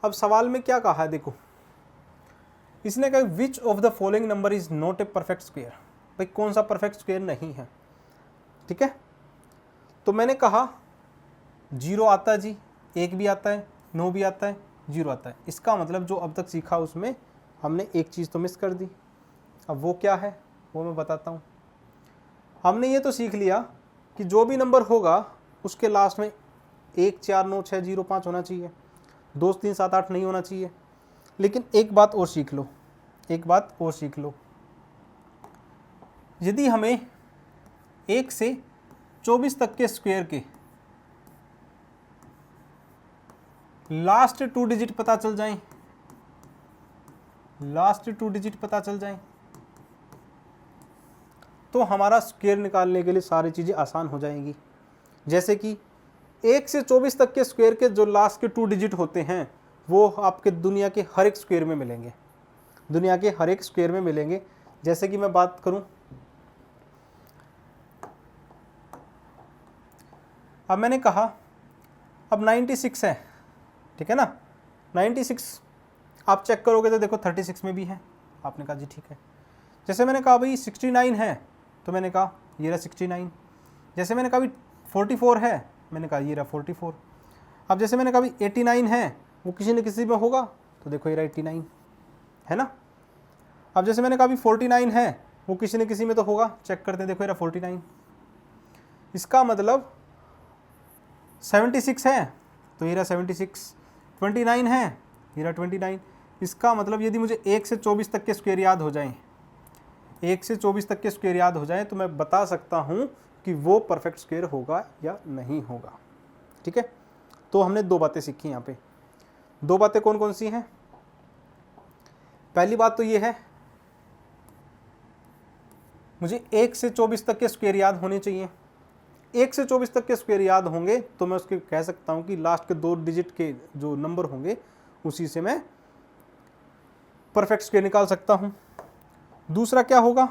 अब सवाल में क्या कहा है देखो, इसने कहा which of the following number is not a perfect square, भाई कौन सा परफेक्ट स्क्वायर नहीं है। ठीक है, तो मैंने कहा 0 आता है जी, 1 भी आता है, 9 भी आता है, 0 आता है। इसका मतलब जो अब तक सीखा उसमें हमने एक चीज़ तो मिस कर दी। अब वो क्या है वो मैं बताता हूँ। हमने ये तो सीख लिया कि जो भी नंबर होगा उसके लास्ट में 1 4 9 6 0 5 होना चाहिए, 2 3 7 8 नहीं होना चाहिए। लेकिन एक बात और सीख लो, एक बात और सीख लो, यदि हमें 1 से 24 तक के स्क्वायर के लास्ट 2 डिजिट पता चल जाएं, लास्ट 2 डिजिट पता चल जाएं, तो हमारा स्क्वायर निकालने के लिए सारी चीज़ें आसान हो जाएंगी। जैसे कि 1 से 24 तक के स्क्वायर के जो लास्ट के 2 डिजिट होते हैं वो आपके दुनिया के हर एक स्क्वायर में मिलेंगे, दुनिया के हर एक स्क्वायर में मिलेंगे। जैसे कि मैं बात करूं, अब मैंने कहा अब 96 है, ठीक है ना, 96 आप चेक करोगे तो देखो 36 में भी है। आपने कहा जी ठीक है। जैसे मैंने कहा भाई 69 है, तो मैंने कहा ये रहा 69। जैसे मैंने कहा भी 44 है, मैंने कहा ये रहा 44। अब जैसे मैंने कहा भी 89 है, वो किसी न किसी में होगा, तो देखो ये रहा 89, है ना। अब जैसे मैंने कहा भी 49 है, वो किसी न किसी में तो होगा, चेक करते हैं, देखो ये रहा 49। इसका मतलब 76 है, तो ये रहा 76, 29 है, ये रहा 29। इसका मतलब यदि मुझे 1 से 24 तक के स्क्वायर याद हो जाएं, 1 से 24 तक के स्क्वायर याद हो जाएं, तो मैं बता सकता हूं कि वो परफेक्ट स्क्वायर होगा या नहीं होगा। ठीक है, तो हमने 2 बातें सीखी यहाँ पे। 2 बातें कौन कौन सी हैं? पहली बात तो ये है, मुझे 1 से 24 तक के स्क्वायर याद होने चाहिए। 1 से 24 तक के स्क्वायर याद होंगे तो मैं उसके कह सकता हूं कि लास्ट के 2 डिजिट के जो नंबर होंगे उसी से मैं परफेक्ट स्क्वायर निकाल सकता हूं। दूसरा क्या होगा,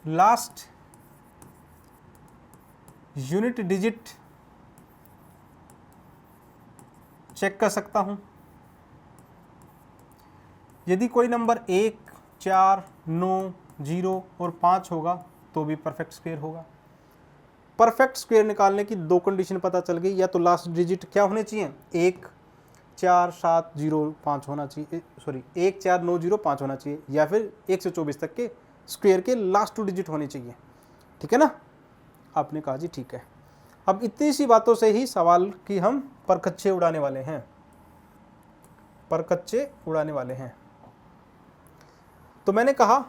लास्ट यूनिट डिजिट चेक कर सकता हूं। यदि कोई नंबर 1 4 9 0 और 5 होगा तो भी परफेक्ट स्क्वायर होगा। परफेक्ट स्क्वायर निकालने की 2 कंडीशन पता चल गई, या तो लास्ट डिजिट क्या होने चाहिए, 1 4 7 0 5 होना चाहिए, सॉरी 1 4 9 0 5 होना चाहिए, या फिर 1 से 24 तक के स्क्वायर के लास्ट 2 डिजिट होने चाहिए। ठीक है ना, आपने कहा जी ठीक है। अब इतनी सी बातों से ही सवाल की हम परकच्चे उड़ाने वाले हैं, परकच्चे उड़ाने वाले हैं। तो मैंने कहा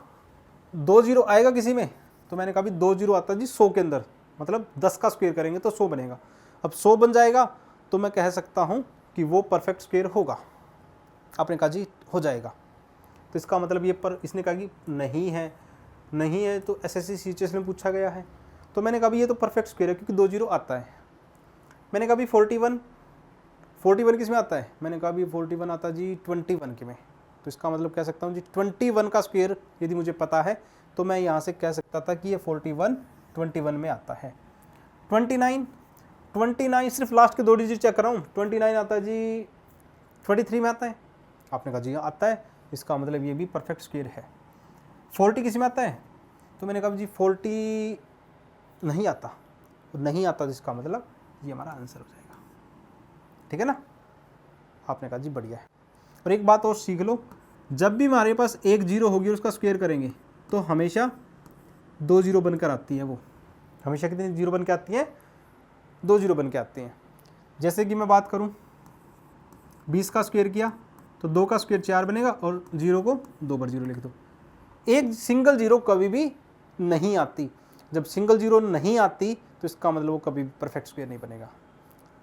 2 0 आएगा किसी में, तो मैंने कहा भी 2 0 आता जी 100 के अंदर, मतलब 10 का स्क्वायर करेंगे तो 100 बनेगा। अब 100 बन जाएगा तो मैं कह सकता हूं कि वो परफेक्ट स्क्वायर होगा। आपने कहा जी हो जाएगा, तो इसका मतलब ये पर इसने कहा कि नहीं है, नहीं है तो एसएससी सीएचएस में पूछा गया है, तो मैंने कहा भी ये तो परफेक्ट स्क्वायर है क्योंकि 2 0 आता है। मैंने कहा भी 41 किस में आता है, मैंने कहा भी 41 आता जी 21 के में, तो इसका मतलब कह सकता हूँ जी 21 का स्क्वायर यदि मुझे पता है तो मैं यहाँ से कह सकता था कि ये 41 21 में आता है। 29 सिर्फ लास्ट के 2 डिजिट चेक कर रहा हूँ, 29 आता है जी 23 में आता है। आपने कहा जी आता है, इसका मतलब ये भी परफेक्ट स्क्वायर है। 40 किस में आता है, तो मैंने कहा जी 40 नहीं आता, नहीं आता जिसका मतलब ये हमारा आंसर हो जाएगा। ठीक है ना, आपने कहा जी बढ़िया है। और एक बात और सीख लो, जब भी हमारे पास 1 0 होगी और उसका स्क्वायर करेंगे तो हमेशा 2 0 बनकर आती है, वो हमेशा कितनी 0 बन के आती हैं, 2 0 बन के आती हैं। जैसे कि मैं बात करूं 20 का स्क्वायर किया तो 2 का स्क्वायर 4 बनेगा और 0 को 2 बार 0 लिख दो। एक सिंगल 0 कभी भी नहीं आती, जब सिंगल 0 नहीं आती तो इसका मतलब वो कभी परफेक्ट स्क्वायर नहीं बनेगा।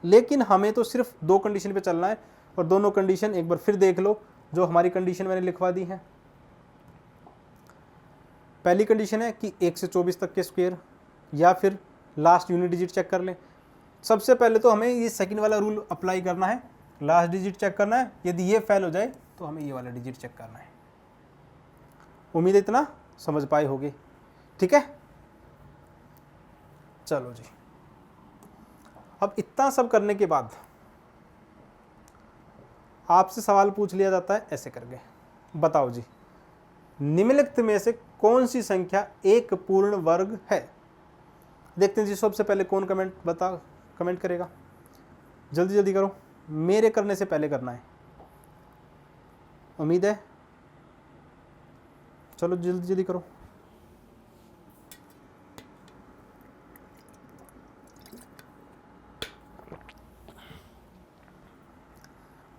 लेकिन हमें तो सिर्फ 2 कंडीशन पे चलना है, और दोनों कंडीशन एक बार फिर देख लो जो हमारी कंडीशन मैंने लिखवा दी है। पहली कंडीशन है कि 1 से 24 तक के स्क्वायर, या फिर लास्ट यूनिट डिजिट चेक कर लें। सबसे पहले तो हमें ये सेकंड वाला रूल अप्लाई करना है, लास्ट डिजिट चेक करना है। यदि ये फेल हो जाए तो हमें ये वाला डिजिट चेक करना है। उम्मीद है इतना समझ पाए होगे। ठीक है, चलो जी अब इतना सब करने के बाद आपसे सवाल पूछ लिया जाता है ऐसे करके, बताओ जी निम्नलिखित में से कौन सी संख्या एक पूर्ण वर्ग है। देखते हैं जी सबसे पहले कौन कमेंट करेगा, जल्दी जल्दी करो, मेरे करने से पहले करना है, उम्मीद है, चलो जल्दी जल्दी करो।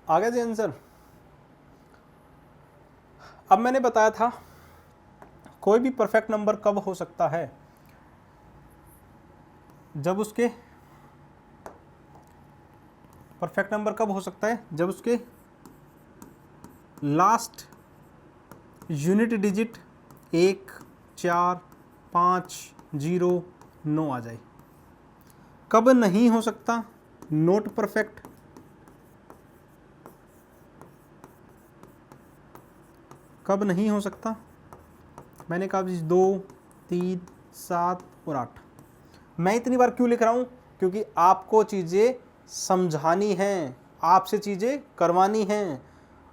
आ गया जी आंसर। अब मैंने बताया था कोई भी परफेक्ट नंबर कब हो सकता है, जब उसके परफेक्ट नंबर कब हो सकता है, जब उसके लास्ट यूनिट डिजिट 1, 4, 5, 0, 9 आ जाए। कब नहीं हो सकता, नॉट परफेक्ट। कब नहीं हो सकता, मैंने कहा जी 2, 3, 7 और 8। मैं इतनी बार क्यों लिख रहा हूँ, क्योंकि आपको चीज़ें समझानी हैं, आपसे चीज़ें करवानी हैं,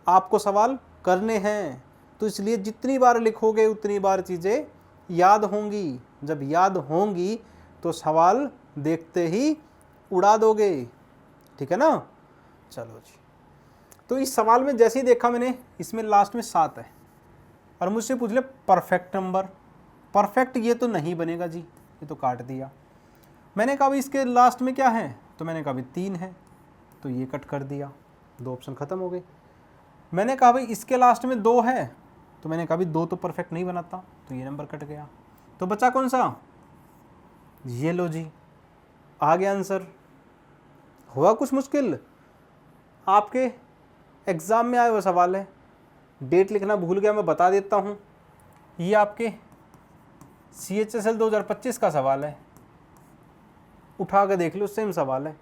आपको सवाल करने हैं, तो इसलिए जितनी बार लिखोगे उतनी बार चीज़ें याद होंगी। जब याद होंगी तो सवाल देखते ही उड़ा दोगे, ठीक है ना। चलो जी, तो इस सवाल में जैसे ही देखा मैंने, इसमें लास्ट में 7 है और मुझसे पूछ ले परफेक्ट नंबर, परफेक्ट ये तो नहीं बनेगा जी, ये तो काट दिया। मैंने कहा भाई इसके लास्ट में क्या है, तो मैंने कहा भाई 3 है, तो ये कट कर दिया, 2 ऑप्शन ख़त्म हो गए। मैंने कहा भाई इसके लास्ट में 2 है, तो मैंने कहा भाई 2 तो परफेक्ट नहीं बनाता, तो ये नंबर कट गया। तो बचा कौन सा, ये लो जी, आ गया आंसर। हुआ कुछ मुश्किल, आपके एग्ज़ाम में आया हुआ सवाल है, डेट लिखना भूल गया, मैं बता देता हूँ। ये आपके CHSL 2025 का सवाल है, उठा कर देख लो, सेम सवाल है।